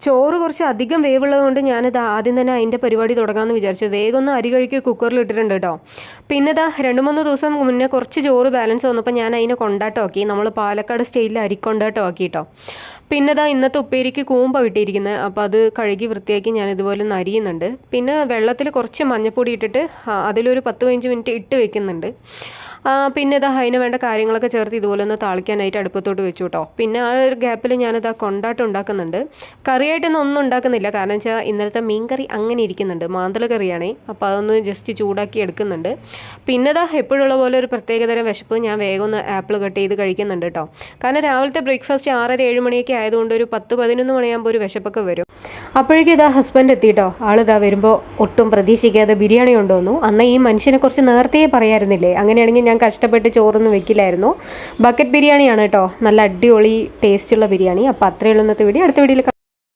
ചോറ് കുറച്ച് അധികം വേവുള്ളത് കൊണ്ട് ഞാനിത് ആദ്യം തന്നെ അതിൻ്റെ പരിപാടി തുടങ്ങാമെന്ന് വിചാരിച്ചു. വേഗം ഒന്ന് അരി കഴുകി കുക്കറിൽ ഇട്ടിട്ടുണ്ട് കേട്ടോ. പിന്നെ ഇതാ 2-3 ദിവസം മുന്നേ കുറച്ച് ചോറ് ബാലൻസ് വന്നപ്പോൾ ഞാൻ അതിനെ കൊണ്ടാട്ടമാക്കി. നമ്മൾ പാലക്കാട് സ്റ്റൈലിൽ അരിക്കൊണ്ടാട്ടമാക്കി കേട്ടോ. പിന്നെ ഇതാ ഇന്നത്തെ ഉപ്പേരിക്ക് കൂമ്പ കിട്ടിയിരിക്കുന്നത്. അപ്പോൾ അത് കഴുകി വൃത്തിയാക്കി ഞാൻ ഇതുപോലെ ഒന്ന് അരിയുന്നുണ്ട്. പിന്നെ വെള്ളത്തിൽ കുറച്ച് മഞ്ഞൾപ്പൊടി ഇട്ടിട്ട് അതിലൊരു 10-15 മിനിറ്റ് ഇട്ട് വെക്കുന്നുണ്ട്. പിന്നെ ഇതാ അതിന് വേണ്ട കാര്യങ്ങളൊക്കെ ചേർത്ത് ഇതുപോലെ ഒന്ന് താളിക്കാനായിട്ട് അടുപ്പത്തോട്ട് വെച്ചു കേട്ടോ. പിന്നെ ആ ഒരു ഗ്യാപ്പിൽ ഞാനിതാ കൊണ്ടാട്ടം ഉണ്ടാക്കുന്നുണ്ട്. കറിയായിട്ടൊന്നും ഒന്നും ഉണ്ടാക്കുന്നില്ല, കാരണം വെച്ചാൽ ഇന്നലത്തെ മീൻ കറി അങ്ങനെ ഇരിക്കുന്നുണ്ട്, മാന്തള കറിയാണേ. അപ്പോൾ അതൊന്ന് ജസ്റ്റ് ചൂടാക്കി എടുക്കുന്നുണ്ട്. പിന്നെ ഇതാ എപ്പോഴുള്ള പോലെ ഒരു പ്രത്യേകതരം വിശപ്പ്, ഞാൻ വേഗം ഒന്ന് ആപ്പിൾ കട്ട് ചെയ്ത് കഴിക്കുന്നുണ്ട് കേട്ടോ. കാരണം രാവിലത്തെ ബ്രേക്ക്ഫാസ്റ്റ് 6:30-7 മണിയൊക്കെ ആയതുകൊണ്ട് ഒരു 10-11 മണിയാകുമ്പോൾ ഒരു വിശപ്പൊക്കെ വരും. അപ്പോഴേക്കും ഇതാ ഹസ്ബൻഡ് എത്തിയിട്ടോ. ആളിതാ വരുമ്പോൾ ഒട്ടും പ്രതീക്ഷിക്കാതെ ബിരിയാണി കൊണ്ടുവന്നു. അന്ന് ഈ മനുഷ്യനെ കുറച്ച് നേരത്തെ പറയായിരുന്നില്ലേ, അങ്ങനെയാണെങ്കിൽ ഞാൻ കഷ്ടപ്പെട്ട് ചോറൊന്നും വെക്കില്ലായിരുന്നു. ബക്കറ്റ് ബിരിയാണിയാണ് കേട്ടോ, നല്ല അടിപൊളി ടേസ്റ്റുള്ള ബിരിയാണി. അപ്പോൾ അത്രയുള്ള ഇന്നത്തെ വീഡിയോ. അടുത്ത വീഡിയോയിൽ